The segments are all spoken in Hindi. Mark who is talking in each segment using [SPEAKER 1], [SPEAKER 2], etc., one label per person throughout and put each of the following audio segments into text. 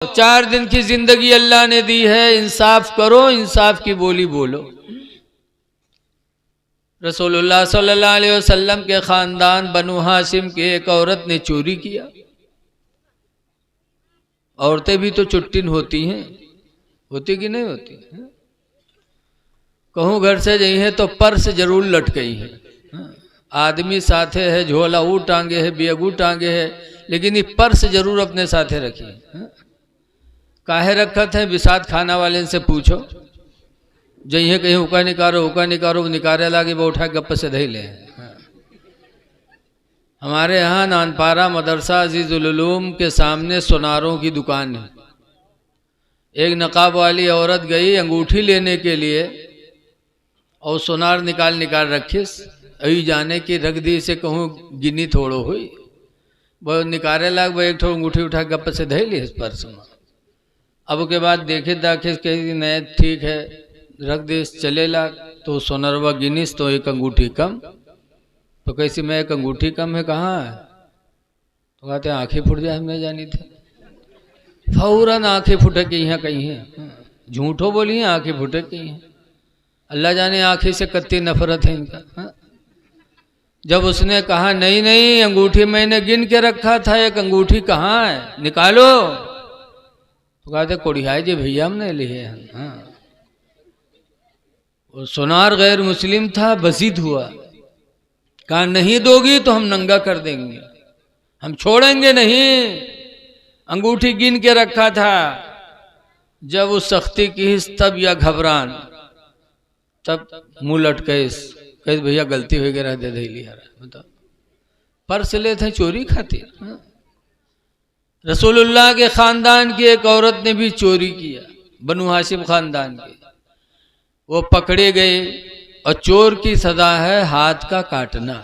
[SPEAKER 1] 4 दिन की जिंदगी अल्लाह ने दी है, इंसाफ करो, इंसाफ की बोली बोलो। रसूलुल्लाह सल्लल्लाहु अलैहि वसल्लम के खानदान बनु हाशिम की एक औरत ने चोरी किया। औरतें भी तो चुट्टिन होती हैं, होती कि नहीं होती है? कहूँ घर से गई है तो पर्स जरूर लट गई है, आदमी साथे है, झोला ऊ टांगे है, बेगू टांगे है, लेकिन ये पर्स जरूर अपने साथे रखी है। काहे रखत है? विसात खाना वाले से पूछो, जइए कहीं उका निकारो निकारे लागे वो उठा गप्प से धई ले। हमारे यहाँ नानपारा मदरसा अजीजुल उलूम के सामने सोनारों की दुकान है। एक नकाब वाली औरत गई अंगूठी लेने के लिए और सोनार निकाल रखिस, अभी जाने की रख दी से कहूँ गिनी थोड़ो हुई, वो निकारे लाग वो एक ठो अंगूठी उठा गप्प से धई ली इस पर्स में। अब के बाद देखे दाखे कही नहीं ठीक है रख दे, चले ला तो सोनरवा गिनीस तो एक अंगूठी कम। तो कैसी मैं एक अंगूठी कम है, कहाँ है? तो कहते आंखें फूट जाए, हमने जानी थी। फौरन आंखें फुटे की यहाँ कहीं है, झूठो बोली है आंखें फुटे की हैं। अल्लाह जाने आंखें से कत्ती नफरत है इनका। जब उसने कहा नहीं नहीं अंगूठी मैंने गिन के रखा था, एक अंगूठी कहाँ है, निकालो। तो कहते कोड़ियाई जी भैया हमने लिए हैं। और सोनार गैर मुस्लिम था, बसीद हुआ, कहा नहीं दोगी तो हम नंगा कर देंगे, हम छोड़ेंगे नहीं, अंगूठी गिन के रखा था। जब उस सख्ती की तब या घबरान, तब मुंह लटके कहे भैया गलती वगैरह दे दे लिया, बताओ पर्स ले थे चोरी खाती। रसूलुल्लाह के खानदान की एक औरत ने भी चोरी किया, बनु हाशिम खानदान की। वो पकड़े गए और चोर की सजा है हाथ का काटना।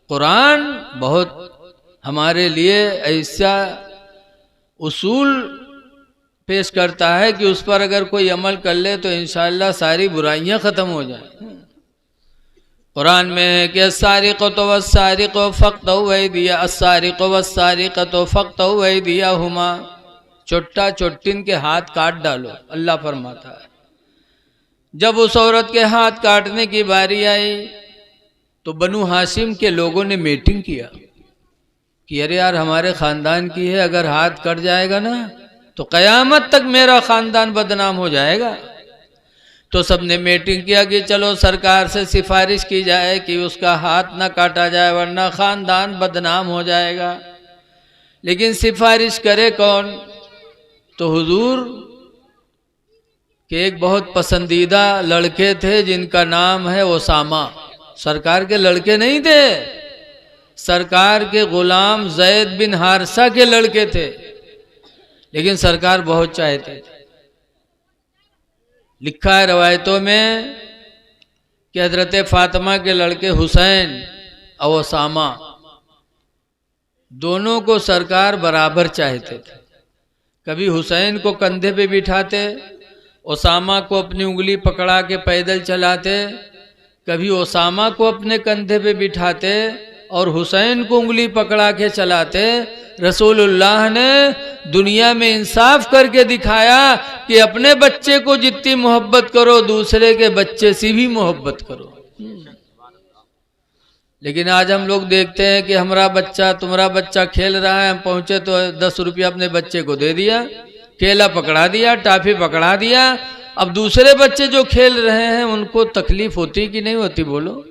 [SPEAKER 1] कुरान बहुत हमारे लिए ऐसा उसूल पेश करता है कि उस पर अगर कोई अमल कर ले तो इंशाअल्लाह सारी बुराइयां खत्म हो जाए। कुरान में है कि अस्सारिक़तु वस्सारिक़ु फ़क़्तऊ अयदिया अस्सारिक़ु वस्सारिक़तु फ़क़्तऊ अयदियहुमा, चोट्टा चोट्टिन के हाथ काट डालो, अल्लाह फरमाता है। जब उस औरत के हाथ काटने की बारी आई तो बनु हाशिम के लोगों ने मीटिंग किया कि अरे यार हमारे खानदान की है, अगर हाथ कट जाएगा ना तो कयामत तक मेरा खानदान बदनाम हो जाएगा। तो सबने मीटिंग किया कि चलो सरकार से सिफारिश की जाए कि उसका हाथ ना काटा जाए वरना खानदान बदनाम हो जाएगा। लेकिन सिफारिश करे कौन? तो हुजूर के एक बहुत पसंदीदा लड़के थे जिनका नाम है ओसामा। सरकार के लड़के नहीं थे, सरकार के गुलाम जैद बिन हारिसा के लड़के थे, लेकिन सरकार बहुत चाहते थे। लिखा है रवायतों में कि हजरत फातिमा के लड़के हुसैन और ओसामा दोनों को सरकार बराबर चाहते थे। कभी हुसैन को कंधे पे बिठाते, ओसामा को अपनी उंगली पकड़ा के पैदल चलाते, कभी ओसामा को अपने कंधे पे बिठाते और हुसैन को उंगली पकड़ा के चलाते। रसूलुल्लाह ने दुनिया में इंसाफ करके दिखाया कि अपने बच्चे को जितनी मोहब्बत करो दूसरे के बच्चे से भी मोहब्बत करो। लेकिन आज हम लोग देखते हैं कि हमारा बच्चा तुम्हारा बच्चा खेल रहा है, हम पहुंचे तो 10 रुपया अपने बच्चे को दे दिया, केला पकड़ा दिया, टाफी पकड़ा दिया। अब दूसरे बच्चे जो खेल रहे हैं उनको तकलीफ होती कि नहीं होती? बोलो।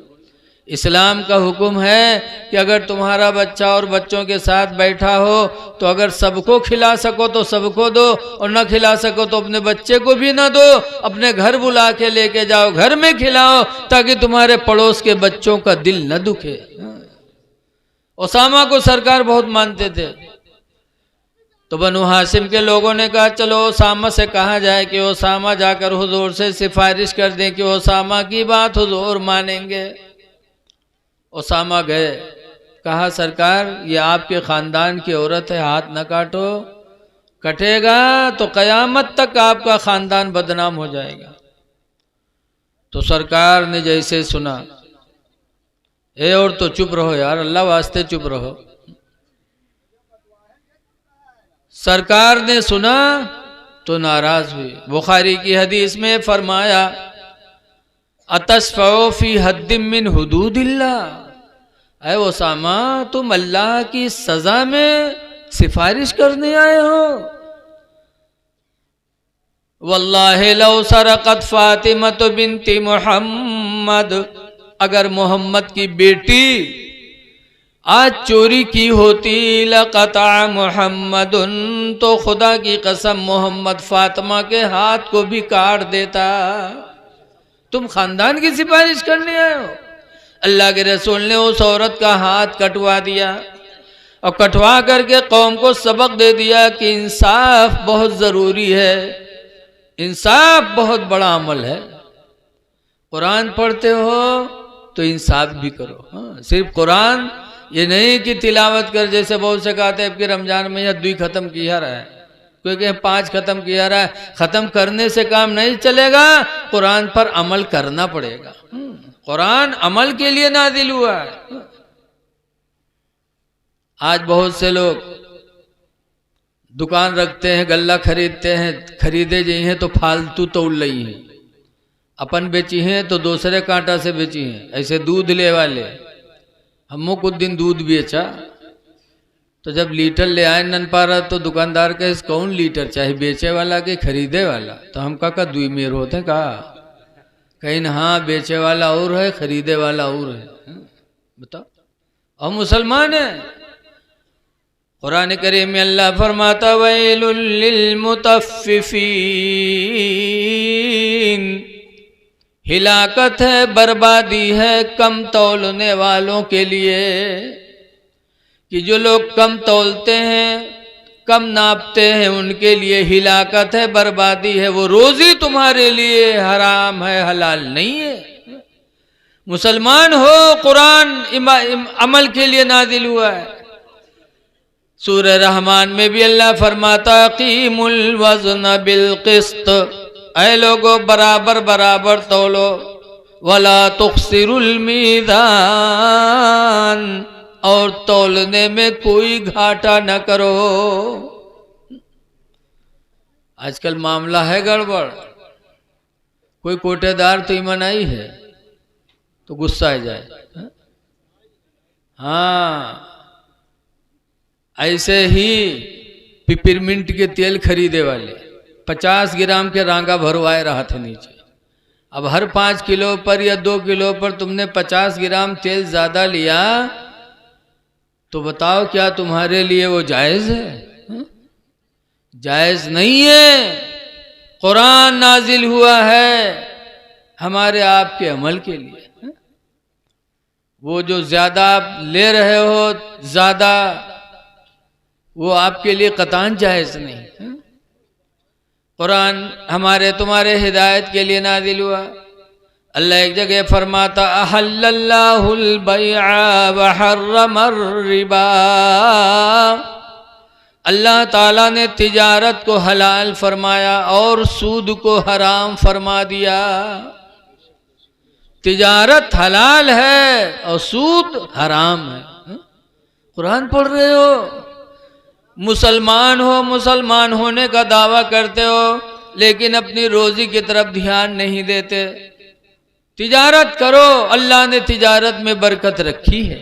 [SPEAKER 1] इस्लाम का हुक्म है कि अगर तुम्हारा बच्चा और बच्चों के साथ बैठा हो तो अगर सबको खिला सको तो सबको दो, और न खिला सको तो अपने बच्चे को भी ना दो, अपने घर बुला के लेके जाओ, घर में खिलाओ ताकि तुम्हारे पड़ोस के बच्चों का दिल न दुखे। ओसामा को सरकार बहुत मानते थे। तो बनु हाशिम के लोगों ने कहा चलो ओसामा से कहा जाए कि ओसामा जाकर हुजूर से सिफारिश कर दें कि ओसामा की बात हुजूर मानेंगे। ओसामा गए, कहा सरकार ये आपके खानदान की औरत है, हाथ न काटो, कटेगा तो कयामत तक आपका खानदान बदनाम हो जाएगा। तो सरकार ने जैसे सुना, ए और तो चुप रहो यार, अल्लाह वास्ते चुप रहो। सरकार ने सुना तो नाराज हुए। बुखारी की हदीस में फरमाया, अतशफ़उ फी हद्दिम मिन हुदूदिल्लाह, ऐ उसामा तुम अल्लाह की सजा में सिफारिश करने आए हो। वल्लाहि लौ सरक़त फातिमतु बिन्ती मुहम्मद, अगर मोहम्मद की बेटी आज चोरी की होती, लक़ता मुहम्मदुन, तो खुदा की कसम मोहम्मद फातिमा के हाथ को भी काट देता। तुम खानदान की सिफारिश करने आए हो। अल्लाह के रसूल ने उस औरत का हाथ कटवा दिया और कटवा करके कौम को सबक दे दिया कि इंसाफ बहुत ज़रूरी है, इंसाफ बहुत बड़ा अमल है। कुरान पढ़ते हो तो इंसाफ भी करो। हाँ, सिर्फ कुरान ये नहीं कि तिलावत कर, जैसे बहुत से कहते हैं कि रमजान में यह 2 खत्म किया रहा है, क्योंकि 5 खत्म किया रहा है। खत्म करने से काम नहीं चलेगा, कुरान पर अमल करना पड़ेगा। कुरान अमल के लिए नाजिल हुआ है। आज बहुत से लोग दुकान रखते हैं, गल्ला खरीदते हैं, खरीदे जी हैं तो फालतू तोड़ रही हैं, अपन बेची हैं तो दूसरे कांटा से बेची हैं। ऐसे दूध ले वाले, हमको कुछ दिन दूध बेचा तो जब लीटर ले आए नन पारा तो दुकानदार कहे कौन लीटर चाहिए, बेचे वाला के खरीदे वाला। तो हम का 2 मेर होते कहा, कहीं ना हाँ बेचे वाला और है, खरीदे वाला और है। बताओ, हम मुसलमान हैं। कुरान करीम में अल्लाह फरमाता, वैलुल लिल मुतफ्फिफीन, हिलाकत है, बर्बादी है कम तौलने वालों के लिए। कि जो लोग कम तौलते हैं, कम नापते हैं, उनके लिए हिलाकत है, बर्बादी है। वो रोजी तुम्हारे लिए हराम है, हलाल नहीं है। मुसलमान हो, कुरान अमल के लिए नाजिल हुआ है। सूरह रहमान में भी अल्लाह फरमाता, कीमुल वज़्न बिल क़िस्त, ऐ लोगो बराबर बराबर तौलो, वला तुख्सिरुल मीज़ान, और तौलने में कोई घाटा न करो। आजकल मामला है गड़बड़। कोई कोटेदार तो ईमानदारी है तो गुस्सा आ जाए। हाँ, ऐसे ही पिपरमिंट के तेल खरीदे वाले 50 ग्राम के रांगा भरवाए रहा था नीचे। अब हर 5 किलो पर या 2 किलो पर तुमने 50 ग्राम तेल ज्यादा लिया तो बताओ क्या तुम्हारे लिए वो जायज है? जायज नहीं है। कुरान नाजिल हुआ है हमारे आपके अमल के लिए। वो जो ज्यादा आप ले रहे हो ज्यादा, वो आपके लिए कतान जायज नहीं। कुरान हमारे तुम्हारे हिदायत के लिए नाजिल हुआ। अल्लाह एक जगह फरमाता, अहल्लल्लाहुल बैअ व हर्रमर रिबा, अल्लाह ताला ने तिजारत को हलाल फरमाया और सूद को हराम फरमा दिया। तिजारत हलाल है और सूद हराम है। कुरान पढ़ रहे हो, मुसलमान हो, मुसलमान होने का दावा करते हो, लेकिन अपनी रोजी की तरफ ध्यान नहीं देते। तिजारत करो, अल्लाह ने तिजारत में बरकत रखी है।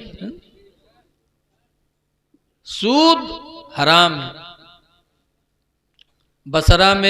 [SPEAKER 1] सूद हराम है। बसरा में